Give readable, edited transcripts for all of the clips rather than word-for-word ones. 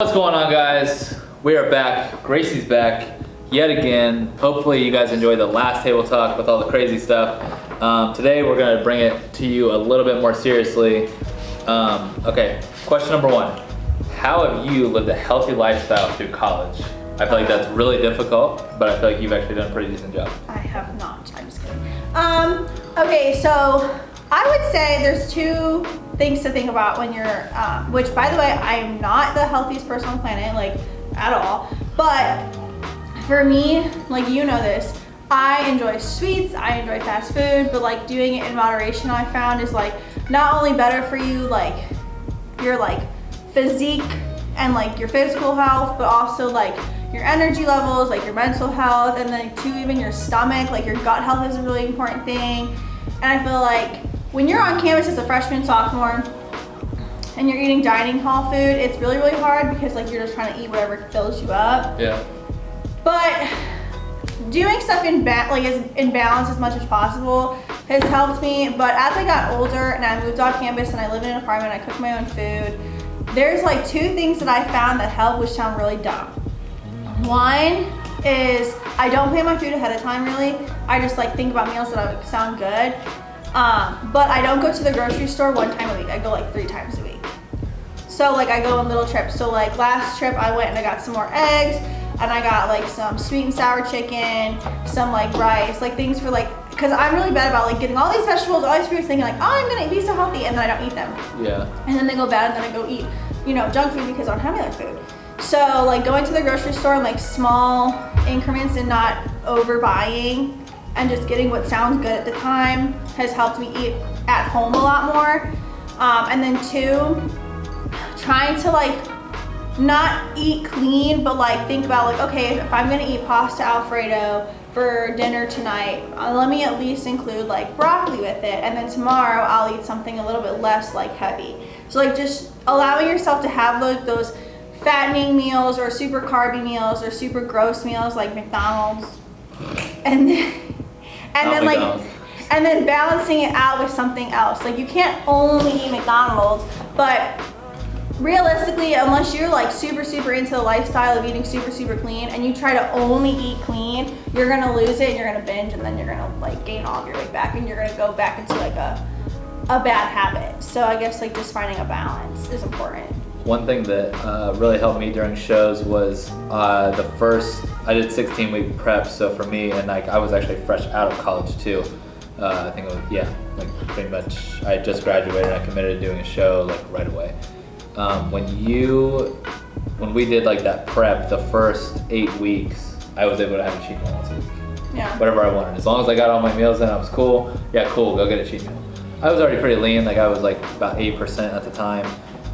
What's going on, guys? We are back. Gracie's back yet again. Hopefully you guys enjoyed the last table talk with all the crazy stuff. Today we're going to bring it to you a little bit more seriously. Okay, question number one. How have you lived a healthy lifestyle through college? I feel like that's really difficult, but I feel like you've actually done a pretty decent job. I have not. I'm just kidding. Okay, so I would say there's two things to think about when you're, which by the way, I'm not the healthiest person on the planet, like at all. But for me, like you know this, I enjoy sweets, I enjoy fast food, but like doing it in moderation I found is like not only better for you, like your like physique and like your physical health, but also like your energy levels, like your mental health, and then too even your stomach, like your gut health is a really important thing. And I feel like when you're on campus as a freshman, sophomore, and you're eating dining hall food, it's really, really hard because like you're just trying to eat whatever fills you up. Yeah. But doing stuff in balance as much as possible has helped me. But as I got older and I moved off campus and I live in an apartment, I cook my own food, there's like two things that I found that help, which sound really dumb. One is I don't plan my food ahead of time really. I just like think about meals that sound good. But I don't go to the grocery store one time a week. I go like 3 times a week. So like I go on little trips. So like last trip I went and I got some more eggs and I got like some sweet and sour chicken, some like rice, like things for like, cause I'm really bad about like getting all these vegetables, all these fruits thinking like, oh, I'm gonna be so healthy, and then I don't eat them. Yeah. And then they go bad and then I go eat, junk food because I don't have any other food. So like going to the grocery store in like small increments and not overbuying and just getting what sounds good at the time has helped me eat at home a lot more. And then 2, trying to like not eat clean, but like think about like, okay, if I'm gonna eat pasta Alfredo for dinner tonight, let me at least include like broccoli with it. And then tomorrow I'll eat something a little bit less like heavy. So like just allowing yourself to have like those fattening meals or super carby meals or super gross meals like McDonald's. And then balancing it out with something else. Like you can't only eat McDonald's, but realistically, unless you're like super into the lifestyle of eating super clean and you try to only eat clean, you're gonna lose it and you're gonna binge and then you're gonna like gain all of your weight back and you're gonna go back into like a bad habit. So I guess like just finding a balance is important. One thing that really helped me during shows was I did 16-week prep, so for me, and like I was actually fresh out of college too. I think it was, like pretty much I just graduated and I committed to doing a show like right away. When we did like that prep, the first 8 weeks, I was able to have a cheat meal once a week. Yeah. Whatever I wanted. As long as I got all my meals in, I was cool. Yeah, cool, go get a cheat meal. I was already pretty lean, like I was like about 8% at the time.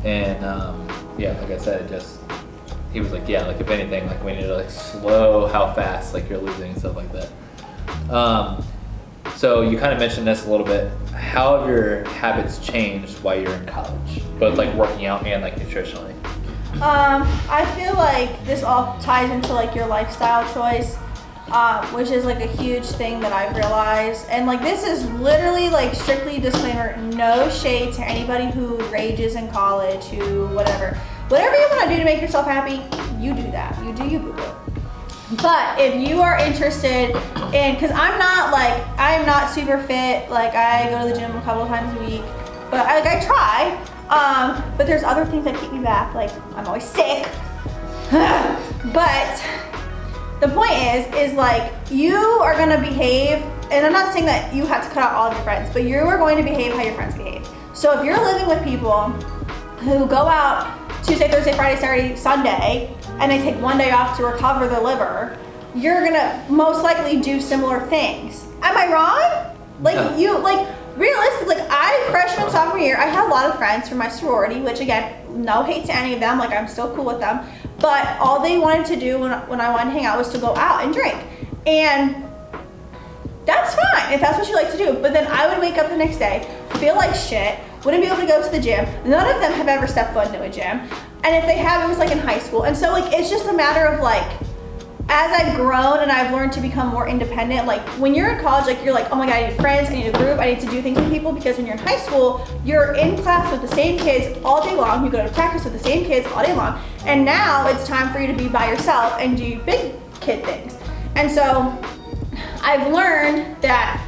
And like I said, he was like, yeah, like if anything, like we need to like slow how fast like you're losing and stuff like that. So you kind of mentioned this a little bit. How have your habits changed while you're in college, both like working out and like nutritionally? I feel like this all ties into like your lifestyle choice, which is like a huge thing that I've realized. And like this is literally like strictly disclaimer, no shade to anybody who rages in college, who whatever you want to do to make yourself happy, you do that. You do you, boo-boo. But if you are interested in, because I'm not super fit, like I go to the gym a couple of times a week, but I try, but there's other things that keep me back, like I'm always sick. But the point is like you are gonna behave, and I'm not saying that you have to cut out all of your friends, but you are going to behave how your friends behave. So if you're living with people who go out Tuesday, Thursday, Friday, Saturday, Sunday, and they take one day off to recover their liver, you're gonna most likely do similar things. Am I wrong? Like realistically, like freshman, sophomore year, I had a lot of friends from my sorority, which again, no hate to any of them, like I'm still cool with them, but all they wanted to do when I wanted to hang out was to go out and drink. And that's fine if that's what you like to do, but then I would wake up the next day, feel like shit, wouldn't be able to go to the gym. None of them have ever stepped foot into a gym. And if they have, it was like in high school. And so like, it's just a matter of like, as I've grown and I've learned to become more independent, like when you're in college, like you're like, oh my God, I need friends, I need a group, I need to do things with people, because when you're in high school, you're in class with the same kids all day long, you go to practice with the same kids all day long, and now it's time for you to be by yourself and do big kid things. And so I've learned that,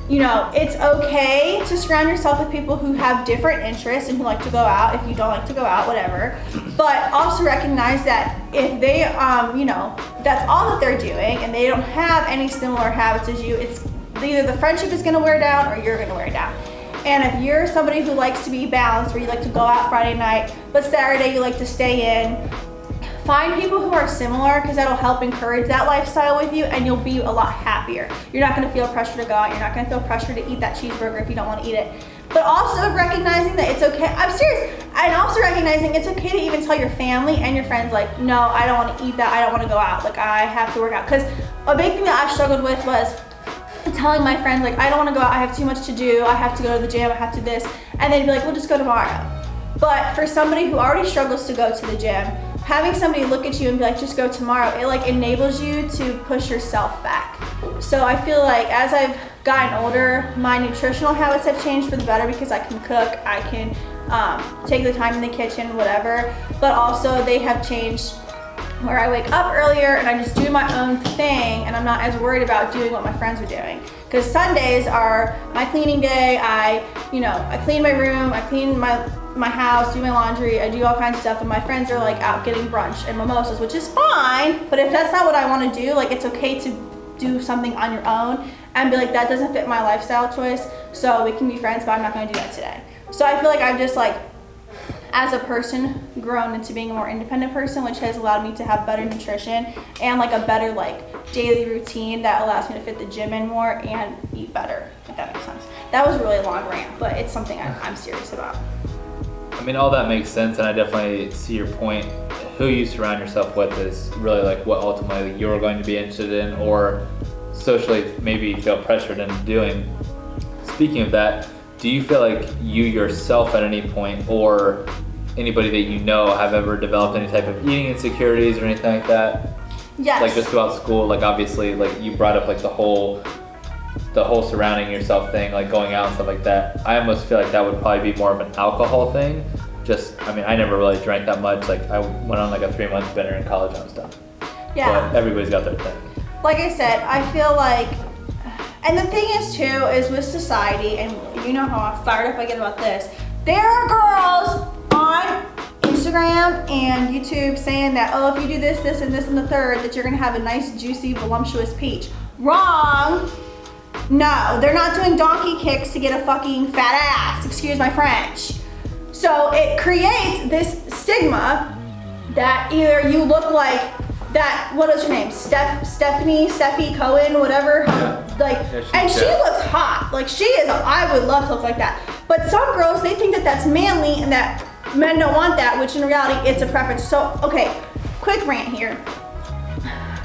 you know, it's okay to surround yourself with people who have different interests and who like to go out. If you don't like to go out, whatever. But also recognize that if they, you know, that's all that they're doing and they don't have any similar habits as you, it's either the friendship is gonna wear down or you're gonna wear down. And if you're somebody who likes to be balanced, where you like to go out Friday night, but Saturday you like to stay in, find people who are similar, because that'll help encourage that lifestyle with you, and you'll be a lot happier. You're not gonna feel pressure to go out, you're not gonna feel pressure to eat that cheeseburger if you don't wanna eat it. But also recognizing that it's okay, I'm serious, and also recognizing it's okay to even tell your family and your friends, like, no, I don't wanna eat that, I don't wanna go out, like I have to work out. Because a big thing that I struggled with was telling my friends, like, I don't wanna go out, I have too much to do, I have to go to the gym, I have to this, and they'd be like, well, just go tomorrow. But for somebody who already struggles to go to the gym, having somebody look at you and be like, just go tomorrow, it like enables you to push yourself back. So I feel like as I've gotten older, my nutritional habits have changed for the better, because I can cook, I can take the time in the kitchen, whatever. But also they have changed where I wake up earlier and I just do my own thing, and I'm not as worried about doing what my friends are doing. Because Sundays are my cleaning day. I clean my room, I clean my house, do my laundry, I do all kinds of stuff, and my friends are like out getting brunch and mimosas, which is fine, but if that's not what I want to do, like it's okay to do something on your own and be like, that doesn't fit my lifestyle choice, so we can be friends, but I'm not going to do that today. So I feel like I've just like, as a person, grown into being a more independent person, which has allowed me to have better nutrition and like a better like daily routine that allows me to fit the gym in more and eat better, if that makes sense. That was a really long rant, but it's something I'm serious about. I mean, all that makes sense, and I definitely see your point. Who you surround yourself with is really like what ultimately you're going to be interested in, or socially maybe feel pressured into doing. Speaking of that, do you feel like you yourself at any point, or anybody that you know, have ever developed any type of eating insecurities or anything like that? Yes. Like just about school, like obviously, like you brought up like the whole surrounding yourself thing, like going out and stuff like that. I almost feel like that would probably be more of an alcohol thing. I mean, I never really drank that much. Like I went on like a 3-month bender in college and stuff. Yeah. But everybody's got their thing. Like I said, I feel like, and the thing is too, is with society, and you know how fired up I get about this, there are girls on Instagram and YouTube saying that, oh, if you do this, this, and this, and the third, that you're gonna have a nice, juicy, voluptuous peach. Wrong. No, they're not doing donkey kicks to get a fucking fat ass, excuse my French. So it creates this stigma that either you look like that, what is her name? Steffi Cohen, whatever. Yeah. Like, and she looks hot. Like she is, I would love to look like that. But some girls, they think that that's manly and that men don't want that, which in reality, it's a preference. So, okay, quick rant here.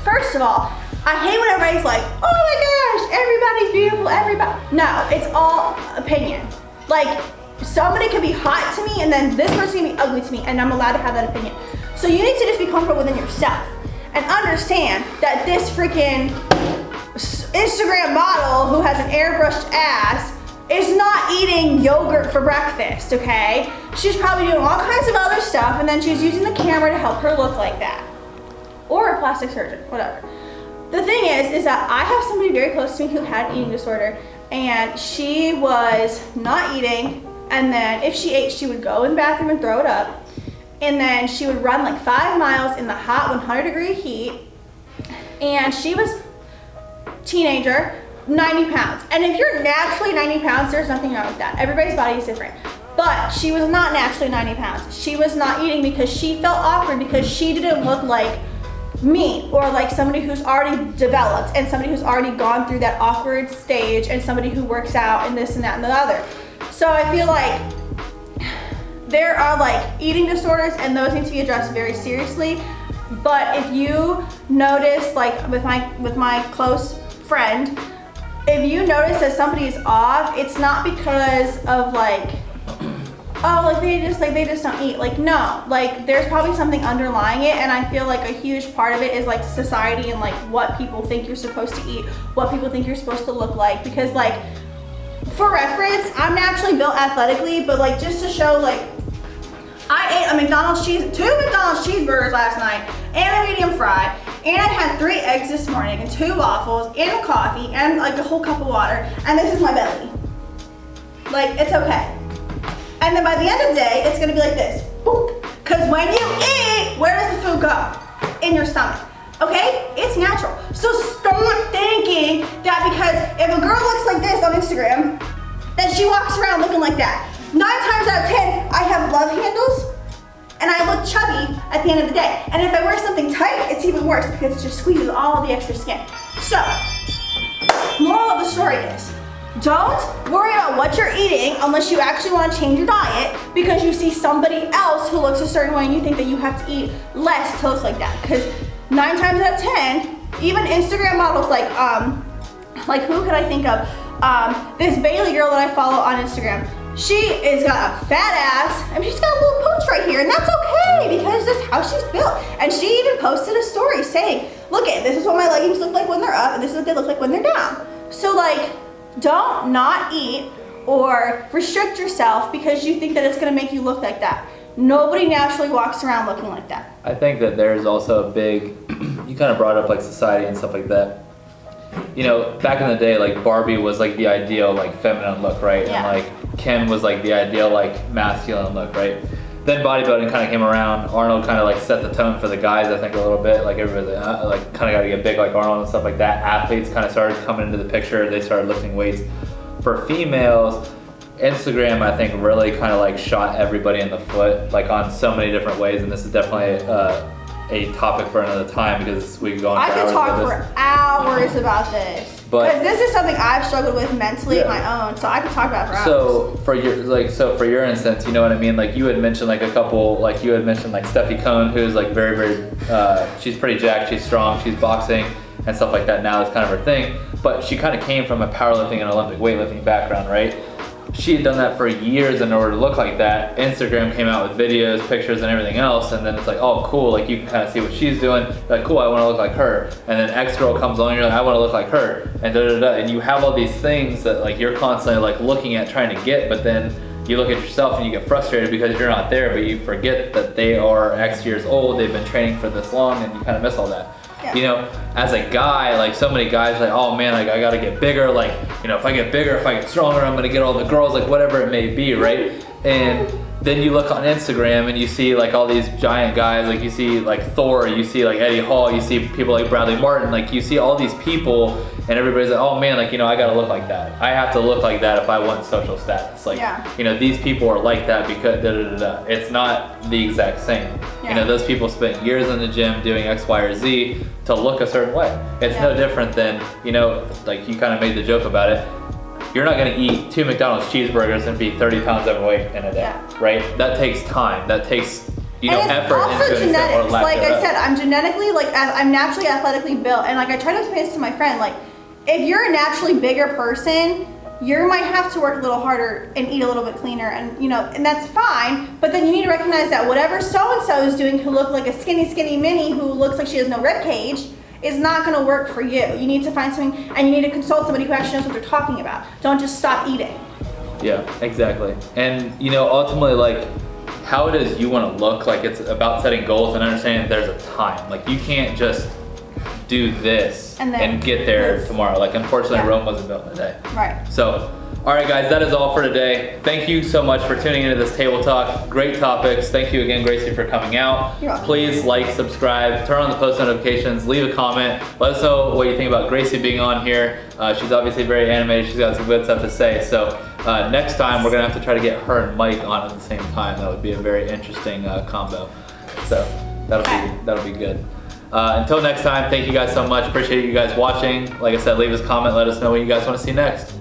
First of all, I hate when everybody's like, oh my gosh, everybody's beautiful, everybody. No, it's all opinion. Like, somebody could be hot to me and then this person can be ugly to me, and I'm allowed to have that opinion. So you need to just be comfortable within yourself and understand that this freaking Instagram model who has an airbrushed ass is not eating yogurt for breakfast, okay? She's probably doing all kinds of other stuff, and then she's using the camera to help her look like that. Or a plastic surgeon, whatever. The thing is that I have somebody very close to me who had an eating disorder, and she was not eating, and then if she ate, she would go in the bathroom and throw it up, and then she would run like 5 miles in the hot 100-degree heat, and she was teenager, 90 pounds. And if you're naturally 90 pounds, there's nothing wrong with that. Everybody's body is different. But she was not naturally 90 pounds. She was not eating because she felt awkward because she didn't look like me, or like somebody who's already developed and somebody who's already gone through that awkward stage and somebody who works out and this and that and the other. So I feel like there are like eating disorders and those need to be addressed very seriously. But if you notice, like with my close friend, if you notice that somebody is off, it's not because of like oh, like they just don't eat. Like, no, like there's probably something underlying it, and I feel like a huge part of it is like society and like what people think you're supposed to eat, what people think you're supposed to look like. Because like, for reference, I'm naturally built athletically, but like just to show, like I ate two McDonald's cheeseburgers last night and a medium fry, and I had 3 eggs this morning and 2 waffles and a coffee and like a whole cup of water, and this is my belly. Like, it's okay. And then by the end of the day, it's gonna be like this, boop. Cause when you eat, where does the food go? In your stomach, okay? It's natural. So stop thinking that because if a girl looks like this on Instagram, then she walks around looking like that. 9 times out of 10, I have love handles and I look chubby at the end of the day. And if I wear something tight, it's even worse because it just squeezes all the extra skin. So, moral of the story is, don't worry about what you're eating unless you actually want to change your diet because you see somebody else who looks a certain way and you think that you have to eat less to look like that. Because 9 times out of 10, even Instagram models like who could I think of? This Bailey girl that I follow on Instagram. She has got a fat ass, and she's got a little pooch right here, and that's okay because that's how she's built. And she even posted a story saying, look at, this is what my leggings look like when they're up, and this is what they look like when they're down. So like, don't not eat or restrict yourself because you think that it's gonna make you look like that. Nobody naturally walks around looking like that. I think that there's also a big, you kind of brought up like society and stuff like that. You know, back in the day, like Barbie was like the ideal like feminine look, right? Yeah. And like Ken was like the ideal like masculine look, right? Then bodybuilding kind of came around. Arnold kind of like set the tone for the guys, I think, a little bit. Like everybody like kind of got to get big like Arnold and stuff like that. Athletes kind of started coming into the picture. They started lifting weights. For females, Instagram, I think, really kind of like shot everybody in the foot, like on so many different ways. And this is definitely a topic for another time because we could go on I for could hours talk about for this. hours about this. But- because this is something I've struggled with mentally on my own, so I could talk about it for hours. So for your instance, you know what I mean? Like you had mentioned like a couple, like you had mentioned like Steffi Cohn, who's like very, she's pretty jacked, she's strong, she's boxing and stuff like that now is kind of her thing. But she kind of came from a powerlifting and Olympic weightlifting background, right? She had done that for years in order to look like that. Instagram came out with videos, pictures, and everything else, and then it's like, oh, cool, like you can kind of see what she's doing. You're like, cool, I want to look like her. And then X girl comes on, and you're like, I want to look like her, and and you have all these things that like you're constantly like looking at, trying to get, but then you look at yourself and you get frustrated because you're not there, but you forget that they are X years old, they've been training for this long, and you kind of miss all that. Yeah. You know, as a guy, like so many guys are like, oh man, like I gotta get bigger, like, you know, if I get bigger, if I get stronger, I'm gonna get all the girls, like whatever it may be, right? And then you look on Instagram and you see like all these giant guys, like you see like Thor, you see like Eddie Hall, you see people like Bradley Martin, like you see all these people and everybody's like, oh man, like, you know, I gotta look like that. I have to look like that if I want social status. Like, you know, these people are like that because it's not the exact same. You know, those people spent years in the gym doing X, Y, or Z to look a certain way. It's no different than, you know, like you kind of made the joke about it. You're not gonna eat 2 McDonald's cheeseburgers and be 30 pounds overweight in a day, right? That takes time. That takes, you know, effort into it. Genetics. Like I said, I'm genetically, like I'm naturally athletically built, and like I try to explain this to my friend, like if you're a naturally bigger person, you might have to work a little harder and eat a little bit cleaner, and you know, and that's fine, but then you need to recognize that whatever so-and-so is doing who look like a skinny mini who looks like she has no rib cage is not gonna work for you. You need to find something, and you need to consult somebody who actually knows what they're talking about. Don't just stop eating. Yeah, exactly. And you know, ultimately, like, how it is you wanna look, like it's about setting goals and understanding there's a time. Like you can't just do this and get there tomorrow. Like unfortunately, Rome wasn't built in a day. Right. So, all right guys, that is all for today. Thank you so much for tuning into this table talk. Great topics. Thank you again, Gracie, for coming out. You're welcome. Please like, subscribe, turn on the post notifications, leave a comment. Let us know what you think about Gracie being on here. She's obviously very animated. She's got some good stuff to say. So next time we're gonna have to try to get her and Mike on at the same time. That would be a very interesting combo. So that'll be good. Until next time, thank you guys so much. Appreciate you guys watching. Like I said, leave us a comment. Let us know what you guys want to see next.